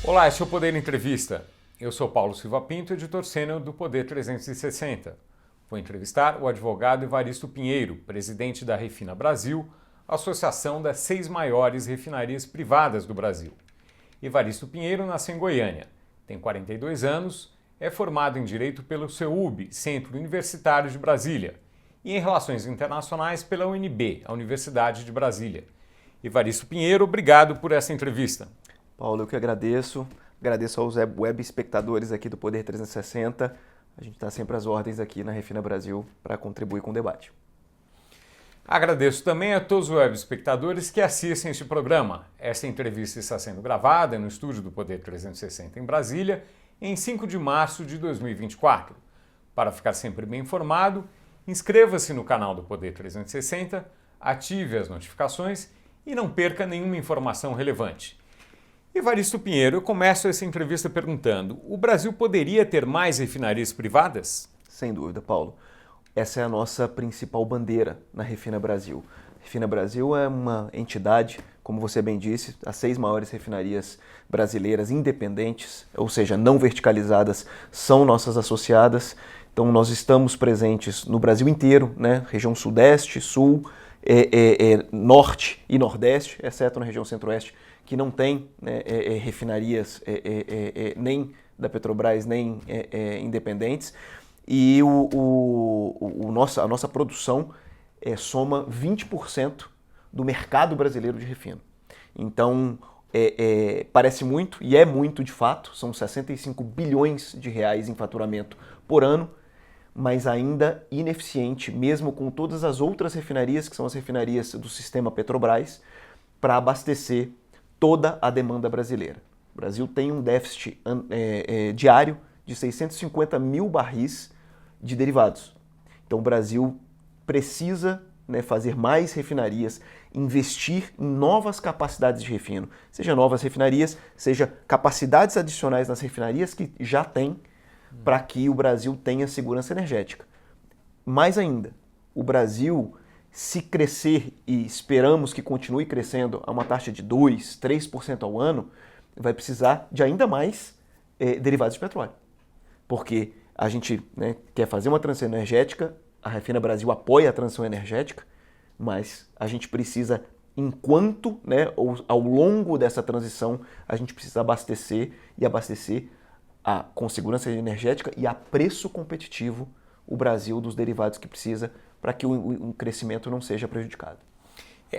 Olá, esse é o Poder Entrevista. Eu sou Paulo Silva Pinto, editor sênior do Poder 360. Vou entrevistar o advogado Evaristo Pinheiro, presidente da Refina Brasil, associação das 6 maiores refinarias privadas do Brasil. Evaristo Pinheiro nasceu em Goiânia, tem 42 anos, é formado em Direito pelo CEUB, Centro Universitário de Brasília, e em Relações Internacionais pela UNB, a Universidade de Brasília. Evaristo Pinheiro, obrigado por essa entrevista. Paulo, eu que agradeço. Agradeço aos web espectadores aqui do Poder 360. A gente está sempre às ordens aqui na Refina Brasil para contribuir com o debate. Agradeço também a todos os web espectadores que assistem este programa. Esta entrevista está sendo gravada no estúdio do Poder 360 em Brasília, em 5 de março de 2024. Para ficar sempre bem informado, inscreva-se no canal do Poder 360, ative as notificações e não perca nenhuma informação relevante. Evaristo Pinheiro, eu começo essa entrevista perguntando: o Brasil poderia ter mais refinarias privadas? Sem dúvida, Paulo. Essa é a nossa principal bandeira na Refina Brasil. A Refina Brasil é uma entidade, como você bem disse, as 6 maiores refinarias brasileiras independentes, ou seja, não verticalizadas, são nossas associadas. Então nós estamos presentes no Brasil inteiro, né? Região Sudeste, Sul, Norte e Nordeste, exceto na região Centro-Oeste, que não tem, né, refinarias nem da Petrobras, nem independentes. E a nossa produção soma 20% do mercado brasileiro de refino. Então, parece muito, e é muito de fato, são 65 bilhões de reais em faturamento por ano, mas ainda ineficiente, mesmo com todas as outras refinarias, que são as refinarias do sistema Petrobras, para abastecer toda a demanda brasileira. O Brasil tem um déficit diário de 650 mil barris de derivados. Então o Brasil precisa, né, fazer mais refinarias, investir em novas capacidades de refino, seja novas refinarias, seja capacidades adicionais nas refinarias que já tem, para que o Brasil tenha segurança energética. Mais ainda, o Brasil, se crescer, e esperamos que continue crescendo a uma taxa de 2%, 3% ao ano, vai precisar de ainda mais derivados de petróleo. Porque a gente, né, quer fazer uma transição energética, a Refina Brasil apoia a transição energética, mas a gente precisa, enquanto, né, ou ao longo dessa transição, a gente precisa abastecer com segurança energética e a preço competitivo o Brasil dos derivados que precisa, para que o crescimento não seja prejudicado.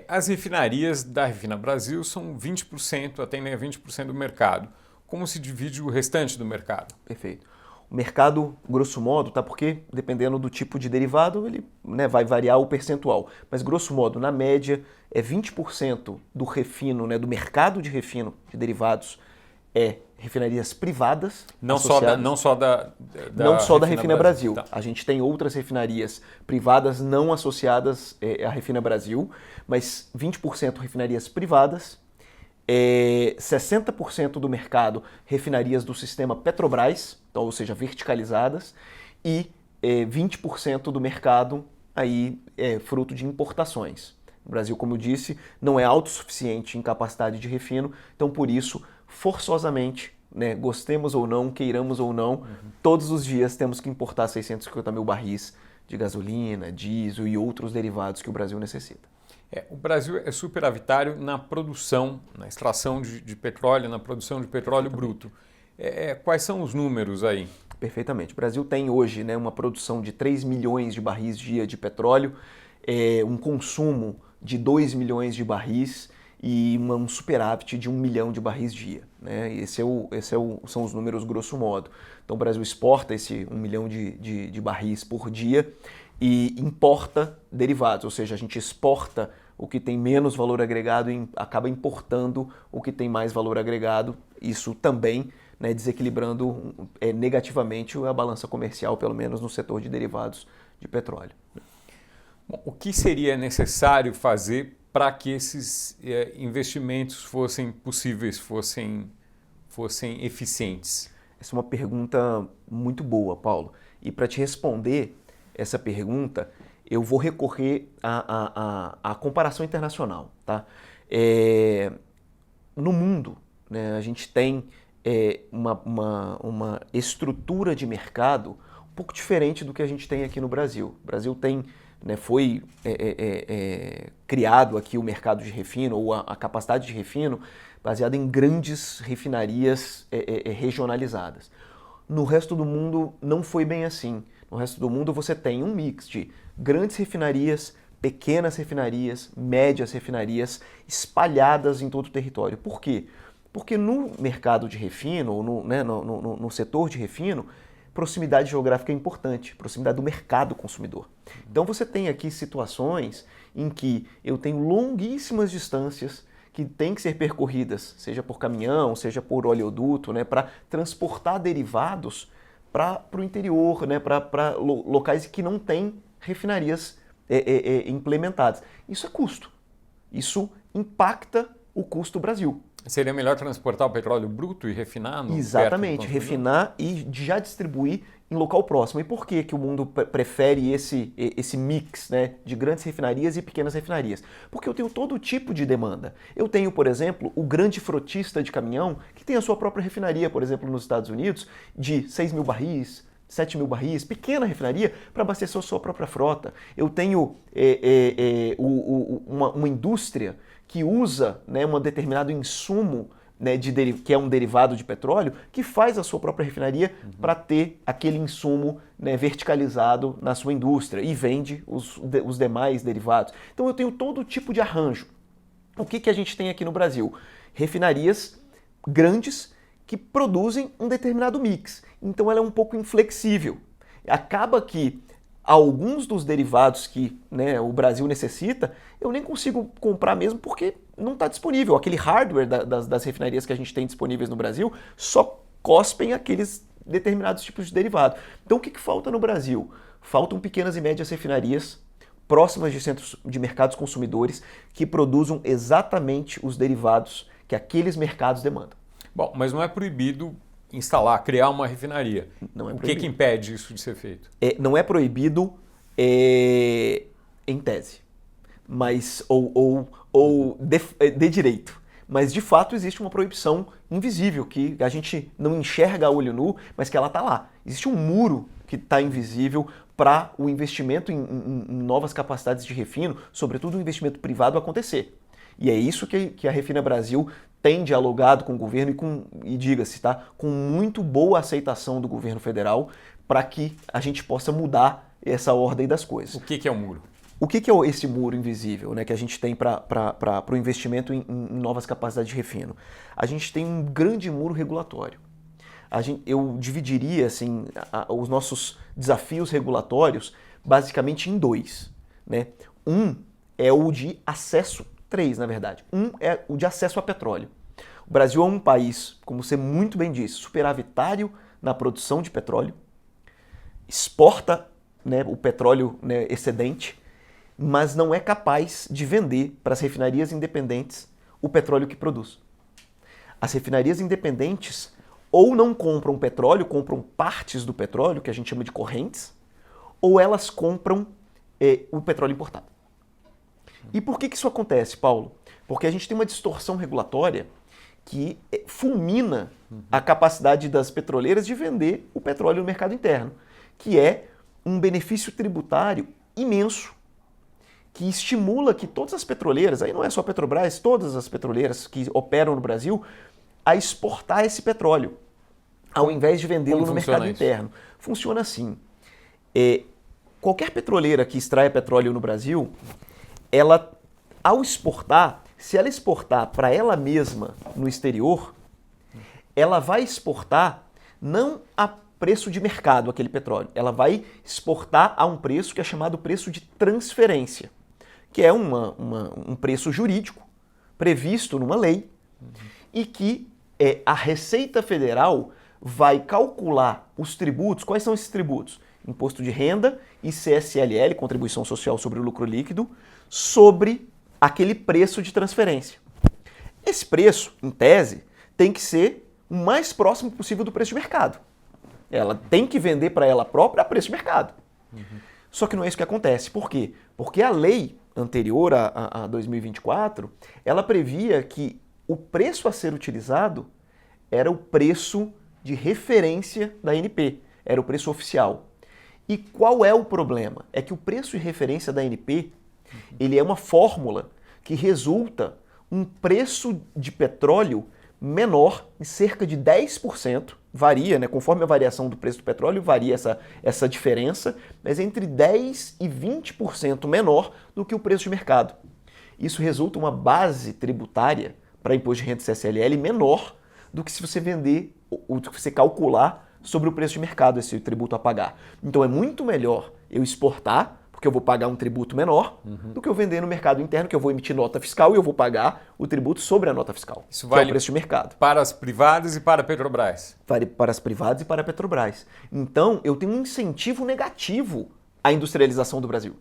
As refinarias da Refina Brasil são 20%, atendem a 20% do mercado. Como se divide o restante do mercado? Perfeito. O mercado, grosso modo, tá? Porque dependendo do tipo de derivado, ele, né, vai variar o percentual. Mas, grosso modo, na média, 20% do refino, né, do mercado de refino de derivados refinarias privadas. Não só da Refina Brasil. Tá. A gente tem outras refinarias privadas não associadas à Refina Brasil, mas 20% refinarias privadas, 60% do mercado refinarias do sistema Petrobras, então, ou seja, verticalizadas, e 20% do mercado aí fruto de importações. O Brasil, como eu disse, não é autossuficiente em capacidade de refino, então por isso, forçosamente, né, gostemos ou não, queiramos ou não, todos os dias temos que importar 650 mil barris de gasolina, diesel e outros derivados que o Brasil necessita. O Brasil é superavitário na produção, na extração de petróleo, na produção de petróleo bruto. Quais são os números aí? Perfeitamente. O Brasil tem hoje, né, uma produção de 3 milhões de barris dia de petróleo, um consumo de 2 milhões de barris e um superávit de 1 milhão de barris dia. Né? São os números grosso modo. Então o Brasil exporta esse 1 milhão de barris por dia e importa derivados, ou seja, a gente exporta o que tem menos valor agregado e acaba importando o que tem mais valor agregado, isso também, né, desequilibrando negativamente a balança comercial, pelo menos no setor de derivados de petróleo. Bom, o que seria necessário fazer para que esses investimentos fossem possíveis, fossem eficientes? Essa é uma pergunta muito boa, Paulo. E para te responder essa pergunta, eu vou recorrer à comparação internacional. Tá? No mundo, né, a gente tem uma estrutura de mercado um pouco diferente do que a gente tem aqui no Brasil. O Brasil tem, né, foi criado aqui o mercado de refino, ou a capacidade de refino, baseada em grandes refinarias regionalizadas. No resto do mundo não foi bem assim. No resto do mundo você tem um mix de grandes refinarias, pequenas refinarias, médias refinarias, espalhadas em todo o território. Por quê? Porque no mercado de refino, ou no setor de refino, proximidade geográfica é importante, proximidade do mercado consumidor. Então você tem aqui situações em que eu tenho longuíssimas distâncias que têm que ser percorridas, seja por caminhão, seja por oleoduto, né, para transportar derivados para o interior, né, para locais que não têm refinarias implementadas. Isso é custo. Isso impacta o custo do Brasil. Seria melhor transportar o petróleo bruto e refinar no Exatamente, refinar e já distribuir em local próximo. E por que que o mundo prefere esse mix, né, de grandes refinarias e pequenas refinarias? Porque eu tenho todo tipo de demanda. Eu tenho, por exemplo, o grande frotista de caminhão que tem a sua própria refinaria, por exemplo, nos Estados Unidos, de 6 mil barris, 7 mil barris, pequena refinaria para abastecer a sua própria frota. Eu tenho uma indústria que usa, né, um determinado insumo, né, que é um derivado de petróleo, que faz a sua própria refinaria para ter aquele insumo, né, verticalizado na sua indústria e vende os demais derivados. Então eu tenho todo tipo de arranjo. O que a gente tem aqui no Brasil? Refinarias grandes que produzem um determinado mix. Então ela é um pouco inflexível. Acaba que alguns dos derivados que, né, o Brasil necessita, eu nem consigo comprar mesmo porque não está disponível. Aquele hardware das refinarias que a gente tem disponíveis no Brasil só cospem aqueles determinados tipos de derivado. Então o que falta no Brasil? Faltam pequenas e médias refinarias próximas de centros de mercados consumidores que produzam exatamente os derivados que aqueles mercados demandam. Bom, mas não é proibido criar uma refinaria. Não é o proibido. Que impede isso de ser feito? Não é proibido em tese, mas de direito. Mas de fato existe uma proibição invisível que a gente não enxerga a olho nu, mas que ela está lá. Existe um muro que está invisível para o investimento em novas capacidades de refino, sobretudo o investimento privado, acontecer. E é isso que a Refina Brasil tem dialogado com o governo e diga-se, tá, com muito boa aceitação do governo federal para que a gente possa mudar essa ordem das coisas. O que é o muro? O que é esse muro invisível, né, que a gente tem para o investimento em novas capacidades de refino? A gente tem um grande muro regulatório. Eu dividiria assim, os nossos desafios regulatórios basicamente em dois. Né? Um é o de acesso, três na verdade. Um é o de acesso a petróleo. O Brasil é um país, como você muito bem disse, superavitário na produção de petróleo, exporta, né, o petróleo, né, excedente, mas não é capaz de vender para as refinarias independentes o petróleo que produz. As refinarias independentes ou não compram petróleo, compram partes do petróleo, que a gente chama de correntes, ou elas compram o petróleo importado. E por que isso acontece, Paulo? Porque a gente tem uma distorção regulatória que fulmina a capacidade das petroleiras de vender o petróleo no mercado interno, que é um benefício tributário imenso, que estimula que todas as petroleiras, aí não é só a Petrobras, todas as petroleiras que operam no Brasil, a exportar esse petróleo, ao invés de vendê-lo no mercado interno. Funciona assim. Qualquer petroleira que extrai petróleo no Brasil, ela, ao exportar, se ela exportar para ela mesma no exterior, ela vai exportar não a preço de mercado aquele petróleo, ela vai exportar a um preço que é chamado preço de transferência, que é um preço jurídico previsto numa lei e que a Receita Federal vai calcular os tributos. Quais são esses tributos? Imposto de renda e CSLL, Contribuição Social sobre o Lucro Líquido, sobre aquele preço de transferência. Esse preço, em tese, tem que ser o mais próximo possível do preço de mercado. Ela tem que vender para ela própria a preço de mercado. Só que não é isso que acontece. Por quê? Porque a lei anterior a 2024, ela previa que o preço a ser utilizado era o preço de referência da ANP, era o preço oficial. E qual é o problema? É que o preço de referência da ANP, ele é uma fórmula que resulta um preço de petróleo menor, em cerca de 10%, varia, né? Conforme a variação do preço do petróleo, varia essa diferença, mas entre 10% e 20% menor do que o preço de mercado. Isso resulta uma base tributária para imposto de renda CSLL menor do que se você vender, ou do que você calcular sobre o preço de mercado, esse tributo a pagar. Então é muito melhor eu exportar, porque eu vou pagar um tributo menor, do que eu vender no mercado interno, que eu vou emitir nota fiscal e eu vou pagar o tributo sobre a nota fiscal, Isso que é vale o preço de mercado. para as privadas e para a Petrobras. Vale para as privadas e para a Petrobras. Então, eu tenho um incentivo negativo à industrialização do Brasil.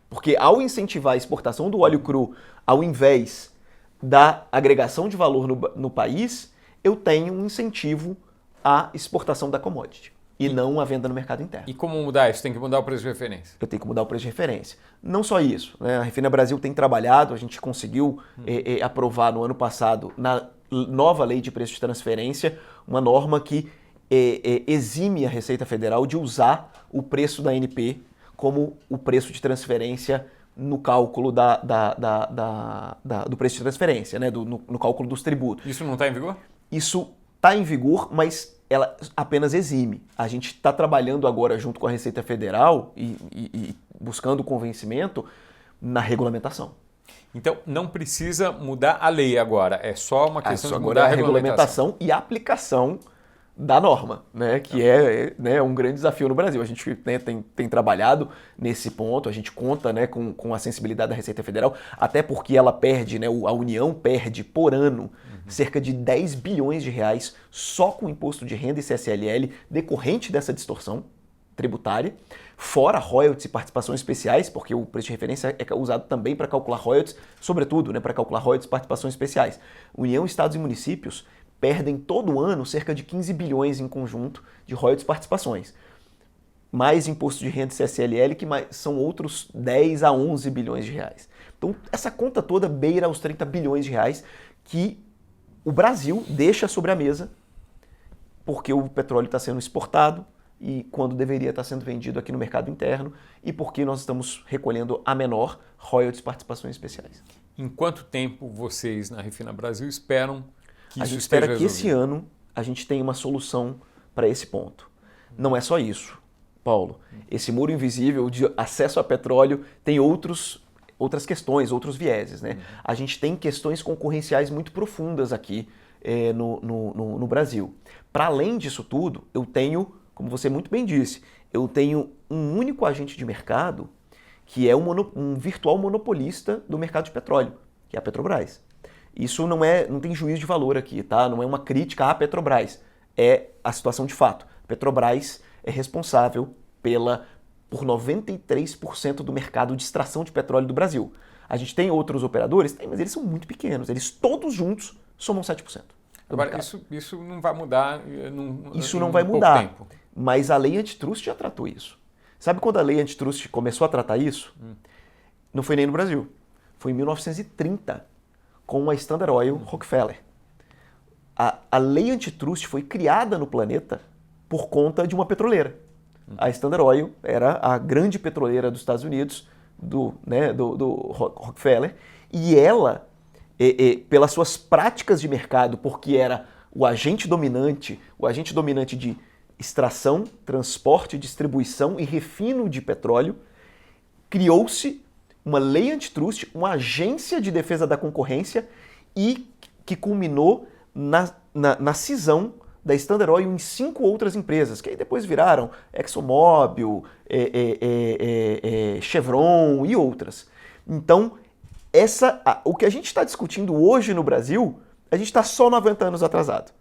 Porque ao incentivar a exportação do óleo cru, ao invés da agregação de valor no país, eu tenho um incentivo à exportação da commodity e não à venda no mercado interno. E como mudar isso? Tem que mudar o preço de referência. Eu tenho que mudar o preço de referência. Não só isso, né? A Refina Brasil tem trabalhado, a gente conseguiu aprovar no ano passado, na nova lei de preço de transferência, uma norma que exime a Receita Federal de usar o preço da ANP como o preço de transferência no cálculo do preço de transferência, né? No cálculo dos tributos. Isso não está em vigor? Isso está em vigor, mas ela apenas exime. A gente está trabalhando agora junto com a Receita Federal e buscando o convencimento na regulamentação. Então, não precisa mudar a lei agora, é só uma questão de mudar agora a regulamentação e a aplicação da norma, né, que é um grande desafio no Brasil. A gente tem trabalhado nesse ponto, a gente conta, né, com a sensibilidade da Receita Federal, até porque ela perde, né, a União perde por ano cerca de 10 bilhões de reais só com o imposto de renda e CSLL decorrente dessa distorção tributária, fora royalties e participações especiais, porque o preço de referência é usado também para calcular royalties, sobretudo, né, para calcular royalties e participações especiais. União, estados e municípios perdem todo ano cerca de 15 bilhões em conjunto de royalties e participações. Mais imposto de renda e CSLL, que são outros 10 a 11 bilhões de reais. Então, essa conta toda beira os 30 bilhões de reais que o Brasil deixa sobre a mesa porque o petróleo está sendo exportado e quando deveria estar sendo vendido aqui no mercado interno e porque nós estamos recolhendo a menor royalties e participações especiais. Em quanto tempo vocês na Refina Brasil esperam que a isso gente esteja espera que resolvido? esse ano a gente tenha uma solução para esse ponto. Não é só isso, Paulo. Esse muro invisível de acesso a petróleo tem outras questões, outros vieses, né? A gente tem questões concorrenciais muito profundas aqui no Brasil. Para além disso tudo, eu tenho, como você muito bem disse, eu tenho um único agente de mercado que é um virtual monopolista do mercado de petróleo, que é a Petrobras. Isso não tem juízo de valor aqui, tá? Não é uma crítica à Petrobras, é a situação de fato. A Petrobras é responsável por 93% do mercado de extração de petróleo do Brasil. A gente tem outros operadores? Tem, mas eles são muito pequenos. Eles todos juntos somam 7%. Agora, isso não vai mudar Isso não em vai pouco mudar, tempo. mas a lei antitrust já tratou isso. Sabe quando a lei antitrust começou a tratar isso? Não foi nem no Brasil. Foi em 1930, com a Standard Oil Rockefeller. A lei antitrust foi criada no planeta por conta de uma petroleira. A Standard Oil era a grande petroleira dos Estados Unidos, do Rockefeller, e ela, pelas suas práticas de mercado, porque era o agente dominante de extração, transporte, distribuição e refino de petróleo, criou-se uma lei antitrust, uma agência de defesa da concorrência e que culminou na cisão da Standard Oil em 5 outras empresas, que aí depois viraram ExxonMobil, Chevron e outras. Então, o que a gente está discutindo hoje no Brasil, a gente está só 90 anos atrasado.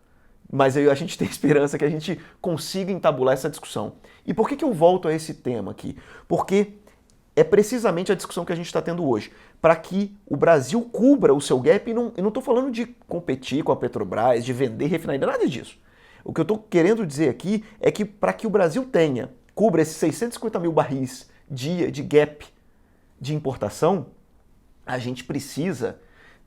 Mas a gente tem esperança que a gente consiga entabular essa discussão. E por que eu volto a esse tema aqui? Porque é precisamente a discussão que a gente está tendo hoje. Para que o Brasil cubra o seu gap, e não estou falando de competir com a Petrobras, de vender refinaria, nada disso. O que eu estou querendo dizer aqui é que para que o Brasil cubra esses 650 mil barris dia de gap de importação, a gente precisa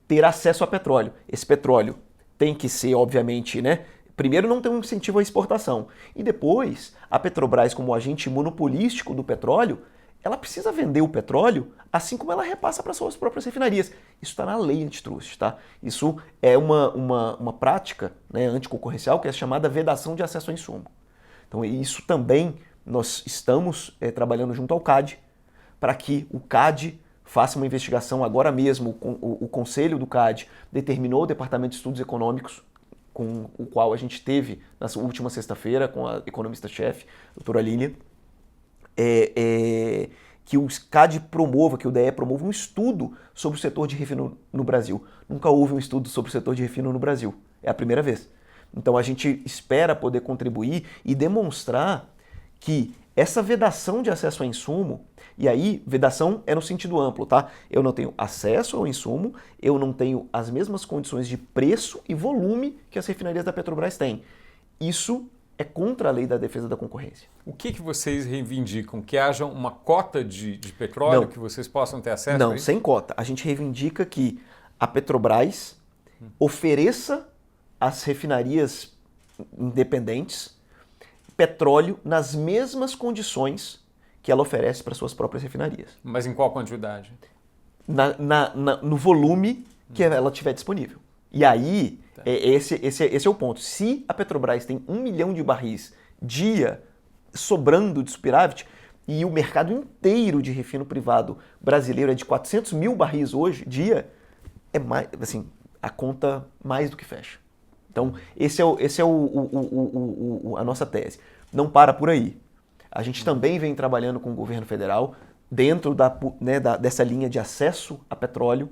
ter acesso a petróleo. Esse petróleo tem que ser, obviamente, né? Primeiro não tem um incentivo à exportação. E depois, a Petrobras, como agente monopolístico do petróleo, ela precisa vender o petróleo assim como ela repassa para suas próprias refinarias. Isso está na lei antitrust, tá? Isso é uma prática, né, anticoncorrencial que é chamada vedação de acesso ao insumo. Então isso também nós estamos trabalhando junto ao CAD para que o CAD faça uma investigação agora mesmo. O conselho do CAD determinou o Departamento de Estudos Econômicos, com o qual a gente teve na última sexta-feira com a economista-chefe, doutora Lília, que o CAD promova, que o DE promova um estudo sobre o setor de refino no Brasil. Nunca houve um estudo sobre o setor de refino no Brasil. É a primeira vez. Então a gente espera poder contribuir e demonstrar que essa vedação de acesso ao insumo, e aí vedação é no sentido amplo, tá? Eu não tenho acesso ao insumo, eu não tenho as mesmas condições de preço e volume que as refinarias da Petrobras têm. Isso é contra a lei da defesa da concorrência. O que vocês reivindicam? Que haja uma cota de petróleo, que vocês possam ter acesso a isso? Não, sem cota. A gente reivindica que a Petrobras ofereça às refinarias independentes petróleo nas mesmas condições que ela oferece para suas próprias refinarias. Mas em qual quantidade? No volume que ela tiver disponível. E aí, esse é o ponto. Se a Petrobras tem 1 milhão de barris dia sobrando de superávit, e o mercado inteiro de refino privado brasileiro é de 400 mil barris hoje, dia, é mais, assim, a conta mais do que fecha. Então, esse é a nossa tese. Não para por aí. A gente também vem trabalhando com o governo federal dentro dessa linha de acesso a petróleo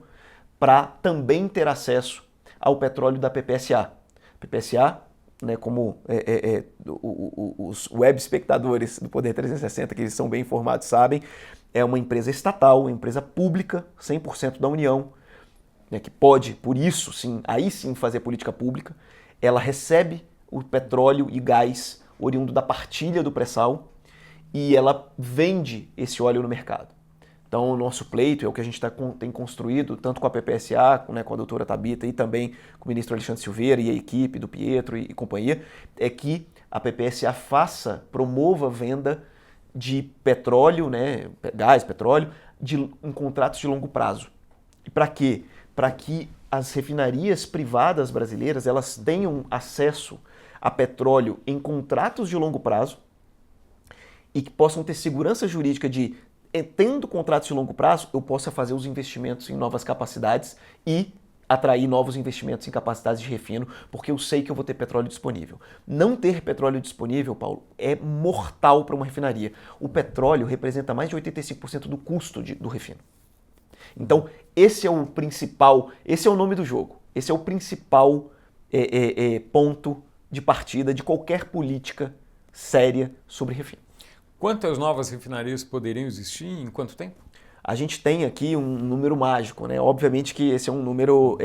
para também ter acesso ao petróleo da PPSA. PPSA, né, como os web espectadores do Poder 360, que eles são bem informados, sabem, é uma empresa estatal, uma empresa pública, 100% da União, né, que pode, por isso, sim, aí sim fazer política pública. Ela recebe o petróleo e gás oriundo da partilha do pré-sal e ela vende esse óleo no mercado. Então, o nosso pleito é o que a gente tem construído, tanto com a PPSA, né, com a doutora Tabita e também com o ministro Alexandre Silveira e a equipe do Pietro e companhia, é que a PPSA promova a venda de petróleo, né, gás, petróleo, em contratos de longo prazo. E para quê? Para que as refinarias privadas brasileiras elas tenham acesso a petróleo em contratos de longo prazo e que possam ter segurança jurídica de, tendo contratos de longo prazo, eu possa fazer os investimentos em novas capacidades e atrair novos investimentos em capacidades de refino, porque eu sei que eu vou ter petróleo disponível. Não ter petróleo disponível, Paulo, é mortal para uma refinaria. O petróleo representa mais de 85% do custo do refino. Então, esse é o principal, esse é o nome do jogo, esse é o principal ponto de partida de qualquer política séria sobre refino. Quantas novas refinarias poderiam existir e em quanto tempo? A gente tem aqui um número mágico, né? Obviamente que esse é um número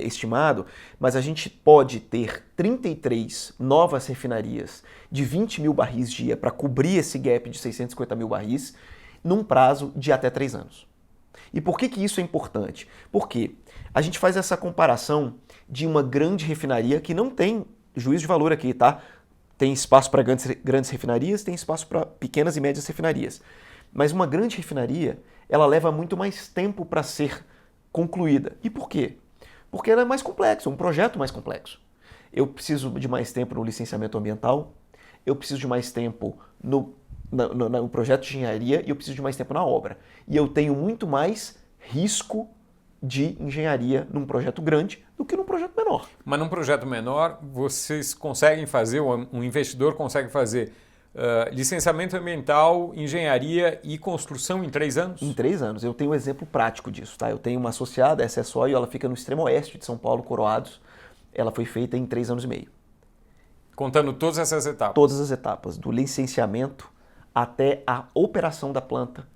estimado, mas a gente pode ter 33 novas refinarias de 20 mil barris dia para cobrir esse gap de 650 mil barris num prazo de até 3 anos. E por que isso é importante? Porque a gente faz essa comparação de uma grande refinaria que não tem juízo de valor aqui, tá? Tem espaço para grandes refinarias, tem espaço para pequenas e médias refinarias. Mas uma grande refinaria, ela leva muito mais tempo para ser concluída. E por quê? Porque ela é mais complexa, um projeto mais complexo. Eu preciso de mais tempo no licenciamento ambiental, eu preciso de mais tempo no projeto de engenharia e eu preciso de mais tempo na obra. E eu tenho muito mais risco de engenharia num projeto grande do que num projeto menor. Mas num projeto menor, vocês conseguem fazer, um investidor consegue fazer licenciamento ambiental, engenharia e construção em 3 anos? Em 3 anos. Eu tenho um exemplo prático disso, tá? Eu tenho uma associada, essa é a SOI, ela fica no extremo oeste de São Paulo, Coroados. Ela foi feita em 3 anos e meio. Contando todas essas etapas? Todas as etapas, do licenciamento até a operação da planta,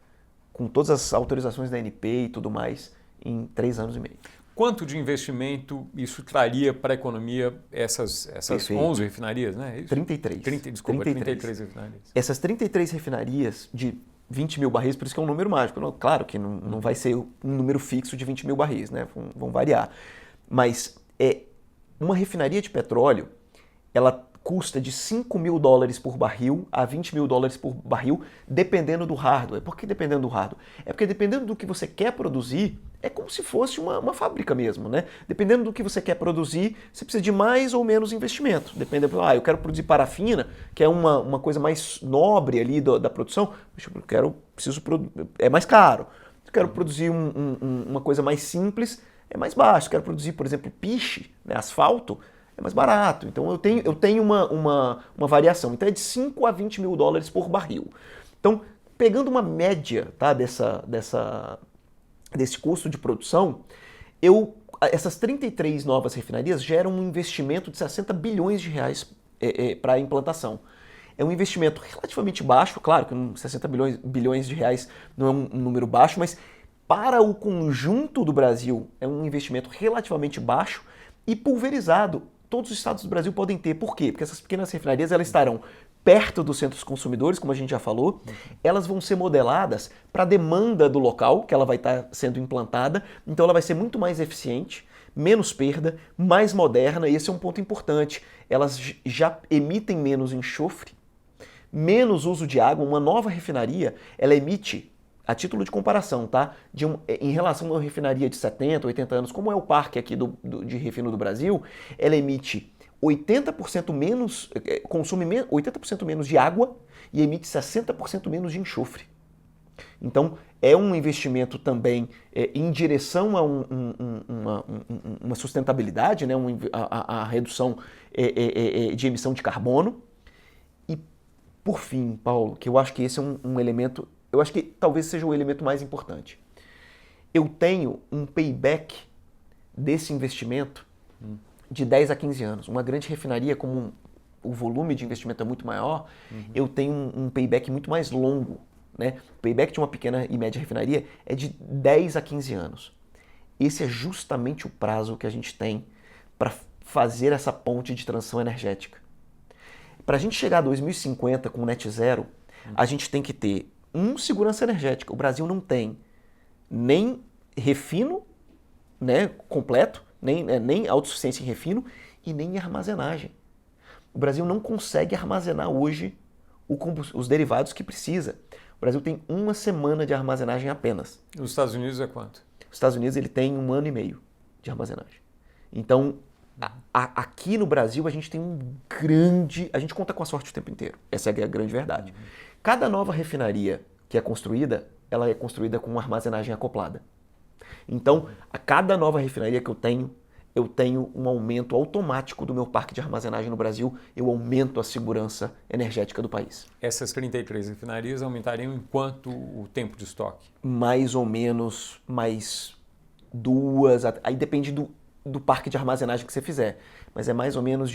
com todas as autorizações da ANP e tudo mais, em 3 anos e meio. Quanto de investimento isso traria para a economia essas 11 refinarias, né? É isso? 33. 33 refinarias. Essas 33 refinarias de 20 mil barris, por isso que é um número mágico. Claro que não vai ser um número fixo de 20 mil barris, né? Vão variar. Mas uma refinaria de petróleo, ela custa de $5.000 por barril a $20.000 por barril, dependendo do hardware. Por que dependendo do hardware? É porque dependendo do que você quer produzir, é como se fosse uma fábrica mesmo, né? Dependendo do que você quer produzir, você precisa de mais ou menos investimento. Dependendo, eu quero produzir parafina, que é uma coisa mais nobre ali da produção, é mais caro. Eu quero produzir uma coisa mais simples, é mais baixo. Quero produzir, por exemplo, piche, né, asfalto, é mais barato. Então eu tenho uma variação. Então é de $5 a $20.000 por barril. Então, pegando uma média, tá, desse custo de produção, essas 33 novas refinarias geram um investimento de R$60 bilhões para a implantação. É um investimento relativamente baixo, claro que 60 bilhões de reais não é um número baixo, mas para o conjunto do Brasil é um investimento relativamente baixo e pulverizado. Todos os estados do Brasil podem ter. Por quê? Porque essas pequenas refinarias elas estarão perto dos centros consumidores, como a gente já falou. Elas vão ser modeladas para a demanda do local que ela vai estar sendo implantada. Então ela vai ser muito mais eficiente, menos perda, mais moderna. E esse é um ponto importante. Elas já emitem menos enxofre, menos uso de água. Uma nova refinaria, ela emite, a título de comparação, tá? Em relação a uma refinaria de 70, 80 anos, como é o parque aqui de refino do Brasil, ela emite 80% menos, consome 80% menos de água e emite 60% menos de enxofre. Então, é um investimento também em direção a uma sustentabilidade, né? A redução de emissão de carbono. E, por fim, Paulo, que eu acho que esse é um elemento, eu acho que talvez seja o elemento mais importante. Eu tenho um payback desse investimento de 10 a 15 anos. Uma grande refinaria, como o volume de investimento é muito maior, eu tenho um payback muito mais longo. Né? O payback de uma pequena e média refinaria é de 10 a 15 anos. Esse é justamente o prazo que a gente tem para fazer essa ponte de transição energética. Para a gente chegar a 2050 com net zero, a gente tem que ter segurança energética. O Brasil não tem nem refino, né, completo, nem autossuficiência em refino e nem armazenagem. O Brasil não consegue armazenar hoje os derivados que precisa. O Brasil tem 1 semana de armazenagem apenas. Os Estados Unidos é quanto? Os Estados Unidos ele tem 1 ano e meio de armazenagem. Então, aqui no Brasil a gente tem a gente conta com a sorte o tempo inteiro. Essa é a grande verdade. Cada nova refinaria que é construída, ela é construída com uma armazenagem acoplada. Então, a cada nova refinaria que eu tenho um aumento automático do meu parque de armazenagem no Brasil, eu aumento a segurança energética do país. Essas 33 refinarias aumentariam em quanto o tempo de estoque? Mais ou menos, mais 2, aí depende do parque de armazenagem que você fizer, mas é mais ou menos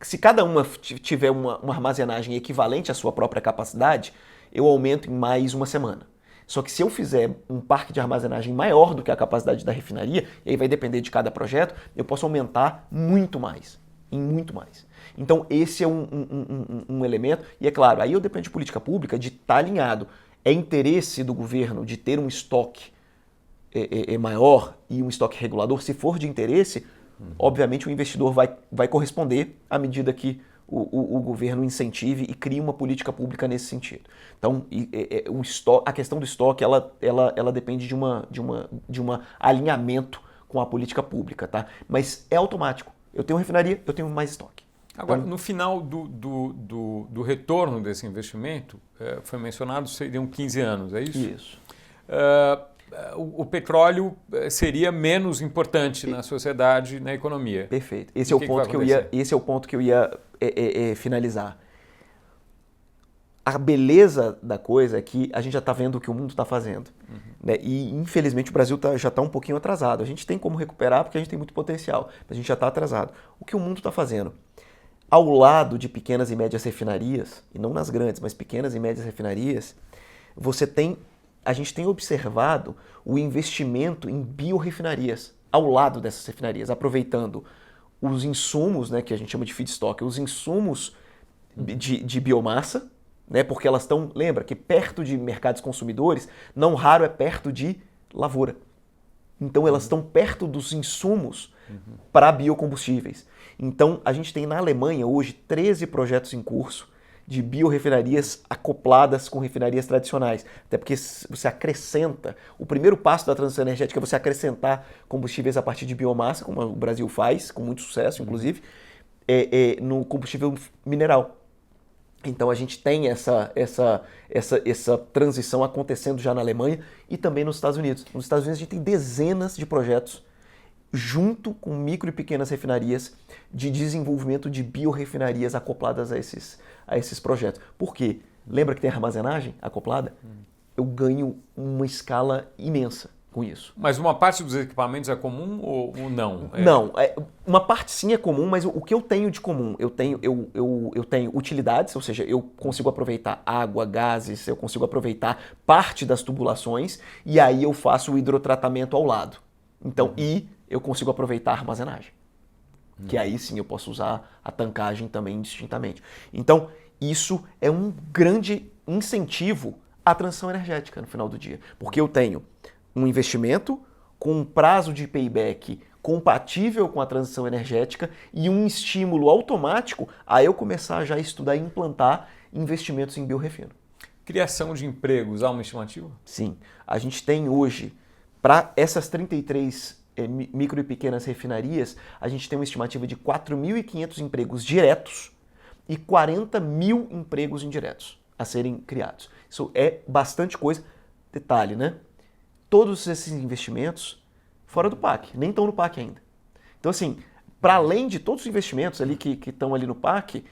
se cada uma tiver uma armazenagem equivalente à sua própria capacidade, eu aumento em mais 1 semana. Só que se eu fizer um parque de armazenagem maior do que a capacidade da refinaria, e aí vai depender de cada projeto, eu posso aumentar muito mais. Então esse é um elemento, e é claro, aí eu dependo de política pública, de estar alinhado. É interesse do governo de ter um estoque maior e um estoque regulador. Se for de interesse, obviamente o investidor vai corresponder à medida que o governo incentive e crie uma política pública nesse sentido. Então, a questão do estoque, ela depende de um alinhamento com a política pública, tá? Mas é automático. Eu tenho refinaria, eu tenho mais estoque. Agora, no final do retorno desse investimento, foi mencionado, seriam 15 anos, é isso? Isso. O petróleo seria menos importante na sociedade, na economia. Perfeito. Esse é o ponto que eu ia finalizar. A beleza da coisa é que a gente já está vendo o que o mundo está fazendo. Né? E, infelizmente, o Brasil já está um pouquinho atrasado. A gente tem como recuperar porque a gente tem muito potencial, mas a gente já está atrasado. O que o mundo está fazendo? Ao lado de pequenas e médias refinarias, e não nas grandes, mas pequenas e médias refinarias, a gente tem observado o investimento em biorrefinarias ao lado dessas refinarias, aproveitando os insumos, né, que a gente chama de feedstock, os insumos de biomassa, né, porque elas estão, lembra, que perto de mercados consumidores, não raro é perto de lavoura. Então elas estão perto dos insumos para biocombustíveis. Então a gente tem na Alemanha hoje 13 projetos em curso de biorefinarias acopladas com refinarias tradicionais. Até porque você acrescenta, o primeiro passo da transição energética é você acrescentar combustíveis a partir de biomassa, como o Brasil faz, com muito sucesso inclusive, no combustível mineral. Então a gente tem essa transição acontecendo já na Alemanha e também nos Estados Unidos. Nos Estados Unidos a gente tem dezenas de projetos junto com micro e pequenas refinarias de desenvolvimento de biorefinarias acopladas a esses projetos. Por quê? Lembra que tem armazenagem acoplada? Eu ganho uma escala imensa com isso. Mas uma parte dos equipamentos é comum ou não? Não, uma parte sim é comum, mas o que eu tenho de comum? Eu tenho utilidades, ou seja, eu consigo aproveitar água, gases, eu consigo aproveitar parte das tubulações e aí eu faço o hidrotratamento ao lado. Então, e eu consigo aproveitar a armazenagem. Que aí sim eu posso usar a tancagem também indistintamente. Então, isso é um grande incentivo à transição energética no final do dia. Porque eu tenho um investimento com um prazo de payback compatível com a transição energética e um estímulo automático a eu começar já a estudar e implantar investimentos em biorefino. Criação de empregos, há uma estimativa? Sim. A gente tem hoje, para essas 33 micro e pequenas refinarias, a gente tem uma estimativa de 4.500 empregos diretos e 40 mil empregos indiretos a serem criados. Isso é bastante coisa. Detalhe, né? Todos esses investimentos fora do PAC, nem estão no PAC ainda. Então, assim, para além de todos os investimentos ali que estão ali no PAC,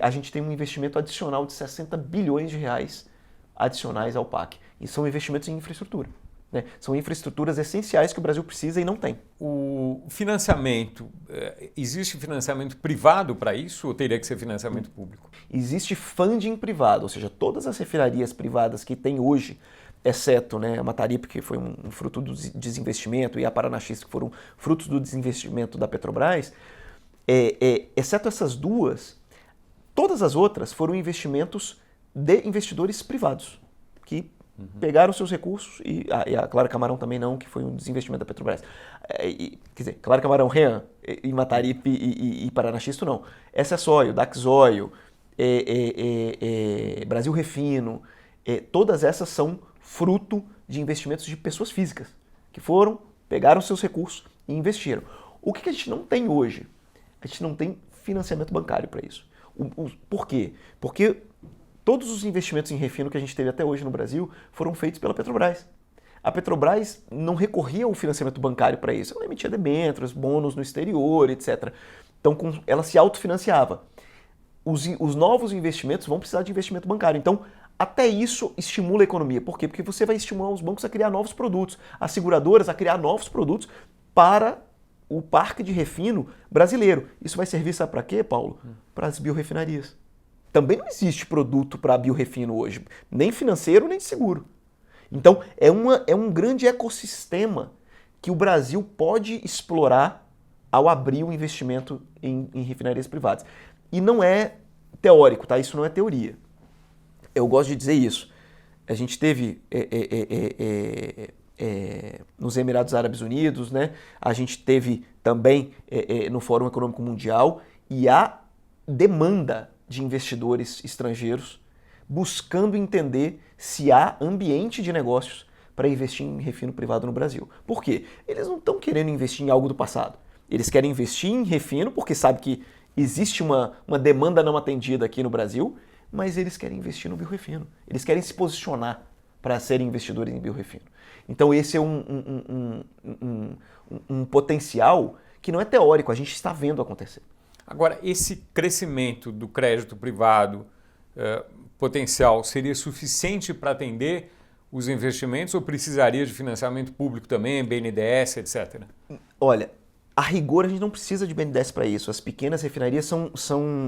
a gente tem um investimento adicional de 60 bilhões de reais adicionais ao PAC. E são investimentos em infraestrutura. Né? São infraestruturas essenciais que o Brasil precisa e não tem. O financiamento, existe financiamento privado para isso ou teria que ser financiamento público? Existe funding privado, ou seja, todas as refinarias privadas que tem hoje, exceto, né, a Mataripe, que foi um fruto do desinvestimento, e a Paranaxis, que foram frutos do desinvestimento da Petrobras, exceto essas duas, todas as outras foram investimentos de investidores privados, que pegaram seus recursos, e a Clara Camarão também não, que foi um desinvestimento da Petrobras. Quer dizer, Clara Camarão, Rean, e Mataripe e Paranaxisto não. SSOil, Daxoil, Brasil Refino, todas essas são fruto de investimentos de pessoas físicas, que foram, pegaram seus recursos e investiram. O que a gente não tem hoje? A gente não tem financiamento bancário para isso. Por quê? Porque todos os investimentos em refino que a gente teve até hoje no Brasil foram feitos pela Petrobras. A Petrobras não recorria ao financiamento bancário para isso. Ela emitia debêntures, bônus no exterior, etc. Então, ela se autofinanciava. Os novos investimentos vão precisar de investimento bancário. Então, até isso estimula a economia. Por quê? Porque você vai estimular os bancos a criar novos produtos, as seguradoras a criar novos produtos para o parque de refino brasileiro. Isso vai servir, sabe para quê, Paulo? Para as biorefinarias. Também não existe produto para biorefino hoje, nem financeiro, nem de seguro. Então, é um grande ecossistema que o Brasil pode explorar ao abrir o investimento em refinarias privadas. E não é teórico, tá? Isso não é teoria. Eu gosto de dizer isso. A gente teve nos Emirados Árabes Unidos, né? A gente teve também no Fórum Econômico Mundial, e há demanda de investidores estrangeiros buscando entender se há ambiente de negócios para investir em refino privado no Brasil. Por quê? Eles não estão querendo investir em algo do passado. Eles querem investir em refino porque sabem que existe uma demanda não atendida aqui no Brasil, mas eles querem investir no biorefino. Eles querem se posicionar para serem investidores em biorefino. Então esse é um potencial que não é teórico, a gente está vendo acontecer. Agora, esse crescimento do crédito privado potencial seria suficiente para atender os investimentos ou precisaria de financiamento público também, BNDES, etc.? Olha, a rigor a gente não precisa de BNDES para isso. As pequenas refinarias são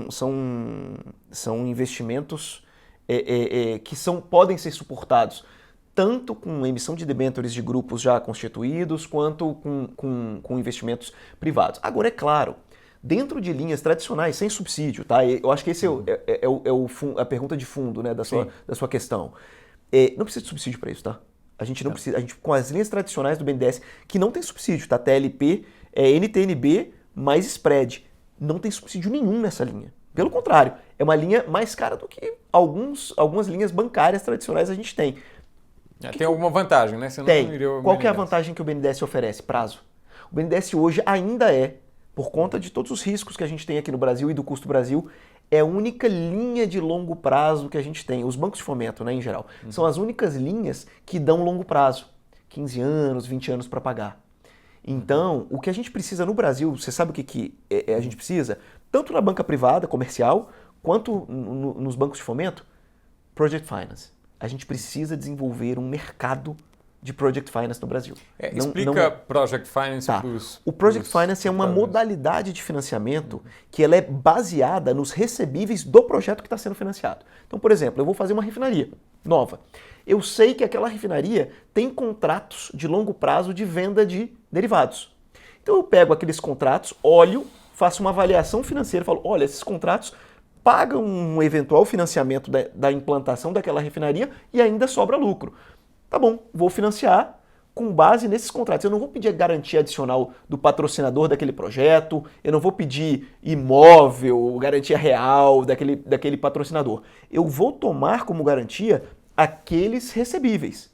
investimentos que podem ser suportados tanto com emissão de debêntures de grupos já constituídos, quanto com investimentos privados. Agora, é claro, dentro de linhas tradicionais, sem subsídio, tá? Eu acho que esse é a pergunta de fundo, né, da sua questão. Não precisa de subsídio para isso, tá? A gente não precisa, com as linhas tradicionais do BNDES, que não tem subsídio, tá? TLP é NTNB mais spread. Não tem subsídio nenhum nessa linha. Pelo contrário, é uma linha mais cara do que algumas linhas bancárias tradicionais a gente tem. Tem alguma vantagem, né? Senão Tem. Não iria o Qual que é a BNDES. vantagem que o BNDES oferece? Prazo. O BNDES hoje ainda por conta de todos os riscos que a gente tem aqui no Brasil e do custo Brasil, é a única linha de longo prazo que a gente tem. Os bancos de fomento, né, em geral, são as únicas linhas que dão longo prazo. 15 anos, 20 anos para pagar. Então, o que a gente precisa no Brasil, você sabe o que a gente precisa? Tanto na banca privada, comercial, quanto nos bancos de fomento? Project Finance. A gente precisa desenvolver um mercado de Project Finance no Brasil. Explica Project Finance Tá. para os... O Project Finance é uma modalidade de financiamento que ela é baseada nos recebíveis do projeto que está sendo financiado. Então, por exemplo, eu vou fazer uma refinaria nova. Eu sei que aquela refinaria tem contratos de longo prazo de venda de derivados. Então eu pego aqueles contratos, olho, faço uma avaliação financeira, falo, olha, esses contratos pagam um eventual financiamento da implantação daquela refinaria e ainda sobra lucro. Tá bom, vou financiar com base nesses contratos. Eu não vou pedir garantia adicional do patrocinador daquele projeto, eu não vou pedir imóvel, garantia real daquele patrocinador. Eu vou tomar como garantia aqueles recebíveis.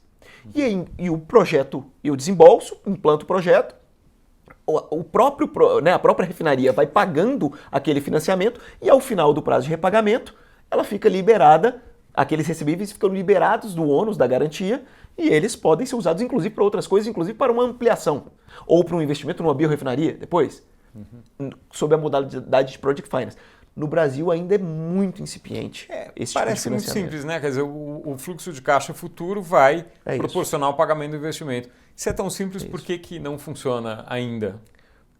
E o projeto, eu desembolso, implanto o projeto, a própria refinaria vai pagando aquele financiamento e ao final do prazo de repagamento, ela fica liberada, aqueles recebíveis ficam liberados do ônus da garantia e eles podem ser usados inclusive para outras coisas, inclusive para uma ampliação ou para um investimento numa biorefinaria depois, sob a modalidade de Project Finance. No Brasil ainda é muito incipiente esse tipo de Parece muito financiamento. simples, né? Quer dizer, o fluxo de caixa futuro vai proporcionar o pagamento do investimento. Se é tão simples, por que não funciona ainda?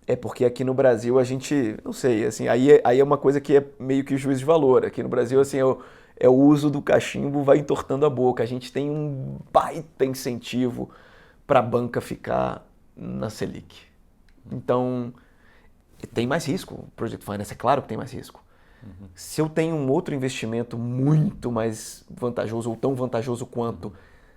É porque aqui no Brasil a gente, não sei, assim, aí é uma coisa que é meio que juízo de valor. Aqui no Brasil, assim, é o uso do cachimbo vai entortando a boca. A gente tem um baita incentivo para a banca ficar na Selic. Então, tem mais risco. Project Finance, é claro que tem mais risco. Se eu tenho um outro investimento muito mais vantajoso ou tão vantajoso quanto,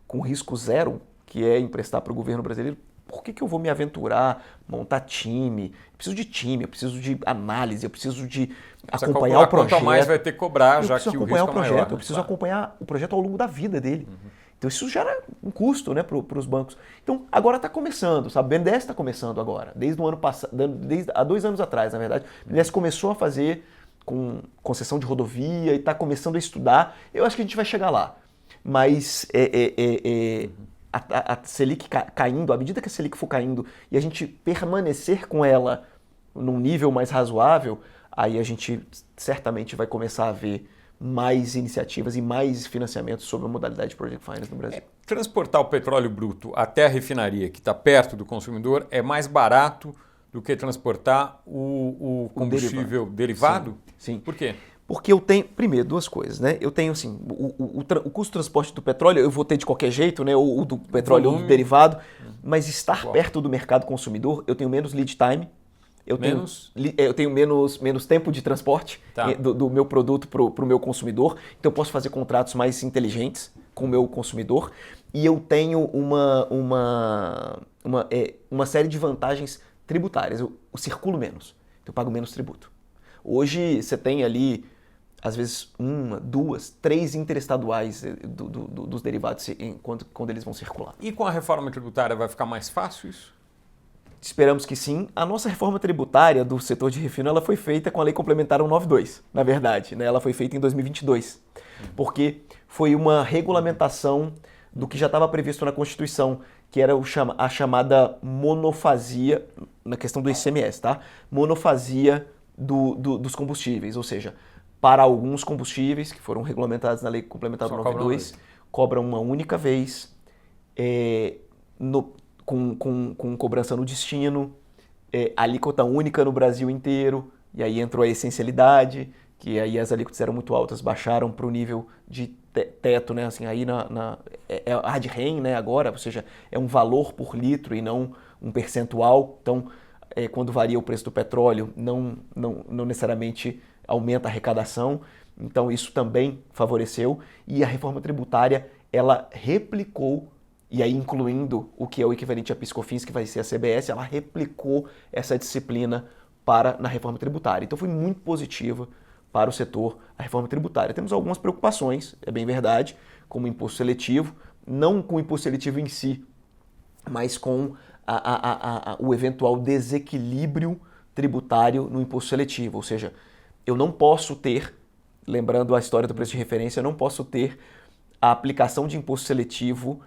com risco zero, que é emprestar para o governo brasileiro, por que eu vou me aventurar, montar time? Eu preciso de time, eu preciso de análise, eu preciso de acompanhar o projeto. Quanto mais vai ter que cobrar, já que o risco é maior. Eu preciso acompanhar o projeto ao longo da vida dele. Então isso gera um custo, né, para os bancos. Então agora está começando, sabe? O BNDES está começando agora, desde o ano passado, há 2 anos atrás, na verdade. O BNDES começou a fazer com concessão de rodovia e está começando a estudar. Eu acho que a gente vai chegar lá. Mas a Selic caindo, à medida que a Selic for caindo e a gente permanecer com ela num nível mais razoável, aí a gente certamente vai começar a ver mais iniciativas e mais financiamentos sobre a modalidade de Project Finance no Brasil. Transportar o petróleo bruto até a refinaria, que está perto do consumidor, é mais barato do que transportar o combustível derivado? Sim. Por quê? Porque eu tenho, primeiro, 2 coisas, né? Eu tenho, assim, o custo de transporte do petróleo eu vou ter de qualquer jeito, né? Ou do petróleo ou do derivado, mas estar perto do mercado consumidor, eu tenho menos lead time, eu tenho menos tempo de transporte do meu produto para o meu consumidor, então eu posso fazer contratos mais inteligentes com o meu consumidor e eu tenho uma série de vantagens tributárias. Eu circulo menos, então eu pago menos tributo. Hoje você tem ali, às vezes, 1, 2, 3 interestaduais dos derivados quando eles vão circular. E com a reforma tributária vai ficar mais fácil isso? Esperamos que sim. A nossa reforma tributária do setor de refino ela foi feita com a Lei Complementar 192, na verdade. Né? Ela foi feita em 2022, porque foi uma regulamentação do que já estava previsto na Constituição, que era a chamada monofasia, na questão do ICMS, tá? Monofasia dos combustíveis, ou seja, para alguns combustíveis que foram regulamentados na Lei Complementar 192, cobram uma única vez, com cobrança no destino, alíquota única no Brasil inteiro, e aí entrou a essencialidade, que aí as alíquotas eram muito altas, baixaram para o nível de teto, né? Assim, aí é a ADREM, né, agora, ou seja, é um valor por litro e não um percentual, então quando varia o preço do petróleo, não necessariamente aumenta a arrecadação, então isso também favoreceu, e a reforma tributária, ela replicou e aí incluindo o que é o equivalente a PIS/COFINS, que vai ser a CBS, ela replicou essa disciplina na reforma tributária. Então foi muito positiva para o setor a reforma tributária. Temos algumas preocupações, é bem verdade, como o imposto seletivo, não com o imposto seletivo em si, mas com o eventual desequilíbrio tributário no imposto seletivo. Ou seja, eu não posso ter, lembrando a história do preço de referência, eu não posso ter a aplicação de imposto seletivo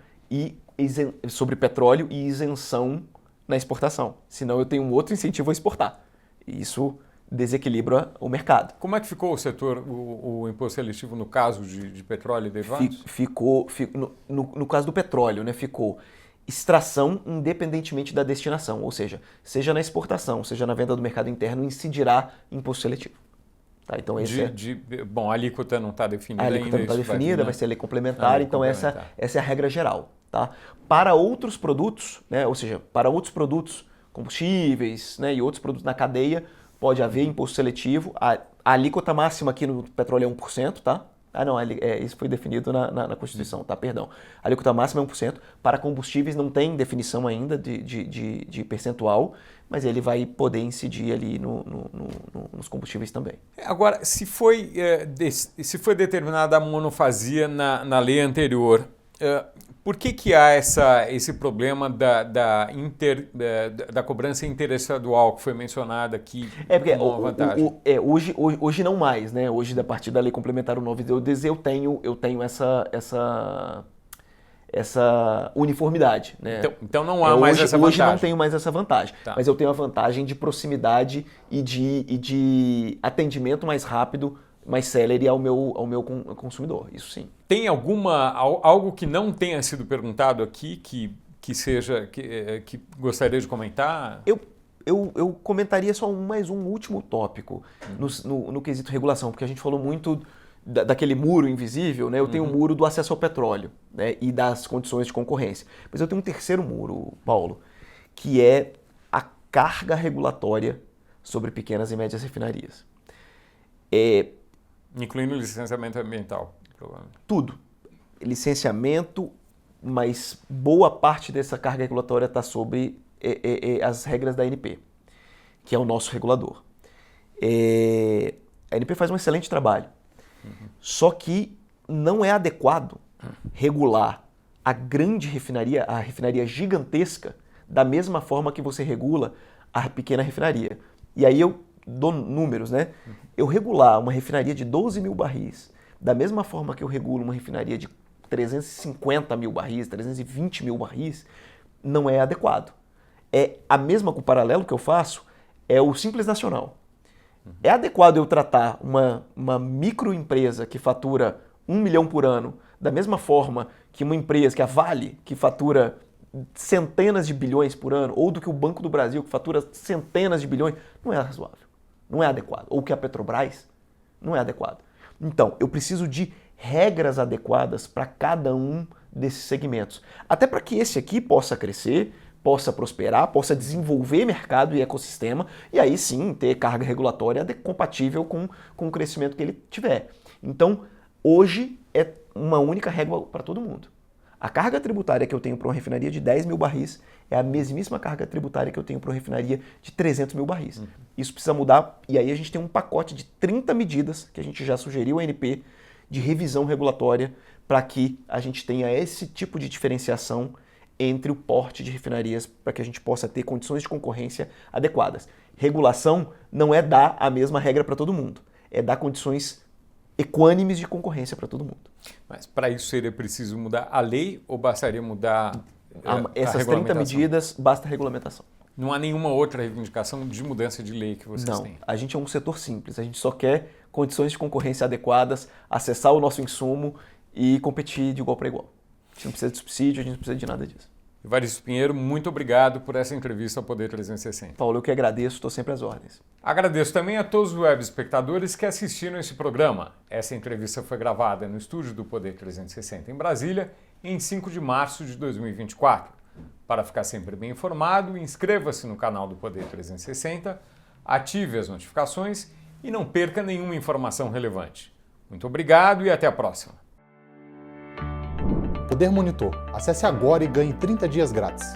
sobre petróleo e isenção na exportação. Senão eu tenho um outro incentivo a exportar. E isso desequilibra o mercado. Como é que ficou o setor, o imposto seletivo no caso de petróleo e derivados? No caso do petróleo, né, ficou extração independentemente da destinação, ou seja na exportação, seja na venda do mercado interno, incidirá imposto seletivo. Tá? Então bom, a alíquota não está definida ainda. A alíquota não está definida, vai ser lei complementar, então essa é a regra geral. Tá? Para outros produtos, né, ou seja, para outros produtos, combustíveis, né, e outros produtos na cadeia, pode haver imposto seletivo. A alíquota máxima aqui no petróleo é 1%, tá? Isso foi definido na Constituição, tá? Perdão. A alíquota máxima é 1%. Para combustíveis não tem definição ainda de percentual, mas ele vai poder incidir ali nos combustíveis também. Agora, se foi determinada a monofasia na lei anterior, por que há esse problema da cobrança interestadual que foi mencionada aqui como uma vantagem? Hoje não mais, né? Hoje, a partir da lei complementar 9.2, eu tenho essa uniformidade. Né? Então não há mais essa vantagem. Hoje não tenho mais essa vantagem, tá. Mas eu tenho a vantagem de proximidade e de atendimento mais rápido, mais célere ao meu consumidor, isso sim. Tem algo que não tenha sido perguntado aqui que gostaria de comentar? Eu comentaria só mais um último tópico no quesito regulação, porque a gente falou muito daquele muro invisível, né? Eu tenho o muro do acesso ao petróleo, né? E das condições de concorrência. Mas eu tenho um terceiro muro, Paulo, que é a carga regulatória sobre pequenas e médias refinarias. Incluindo licenciamento ambiental, provavelmente. Tudo. Licenciamento, mas boa parte dessa carga regulatória está sobre as regras da ANP, que é o nosso regulador. A ANP faz um excelente trabalho, só que não é adequado regular a grande refinaria, a refinaria gigantesca, da mesma forma que você regula a pequena refinaria. E aí eu dou números, né? Eu regular uma refinaria de 12 mil barris, da mesma forma que eu regulo uma refinaria de 350 mil barris, 320 mil barris, não é adequado. O paralelo que eu faço é o Simples Nacional. É adequado eu tratar uma microempresa que fatura 1 milhão por ano da mesma forma que uma empresa, que a Vale, que fatura centenas de bilhões por ano, ou do que o Banco do Brasil, que fatura centenas de bilhões? Não é razoável. Não é adequado. Ou que a Petrobras, não é adequado. Então, eu preciso de regras adequadas para cada um desses segmentos. Até para que esse aqui possa crescer, possa prosperar, possa desenvolver mercado e ecossistema, e aí sim ter carga regulatória compatível com o crescimento que ele tiver. Então, hoje é uma única regra para todo mundo. A carga tributária que eu tenho para uma refinaria de 10 mil barris é a mesmíssima carga tributária que eu tenho para uma refinaria de 300 mil barris. Isso precisa mudar, e aí a gente tem um pacote de 30 medidas que a gente já sugeriu à ANP de revisão regulatória para que a gente tenha esse tipo de diferenciação entre o porte de refinarias para que a gente possa ter condições de concorrência adequadas. Regulação não é dar a mesma regra para todo mundo, é dar condições equânimes de concorrência para todo mundo. Mas para isso seria preciso mudar a lei ou bastaria mudar essas 30 medidas, basta regulamentação. Não há nenhuma outra reivindicação de mudança de lei que vocês têm? Não, a gente é um setor simples, a gente só quer condições de concorrência adequadas, acessar o nosso insumo e competir de igual para igual. A gente não precisa de subsídio, a gente não precisa de nada disso. Evaristo Pinheiro, muito obrigado por essa entrevista ao Poder 360. Paulo, eu que agradeço, estou sempre às ordens. Agradeço também a todos os web espectadores que assistiram esse programa. Essa entrevista foi gravada no estúdio do Poder 360 em Brasília, em 5 de março de 2024. Para ficar sempre bem informado, inscreva-se no canal do Poder 360, ative as notificações e não perca nenhuma informação relevante. Muito obrigado e até a próxima. Poder Monitor. Acesse agora e ganhe 30 dias grátis.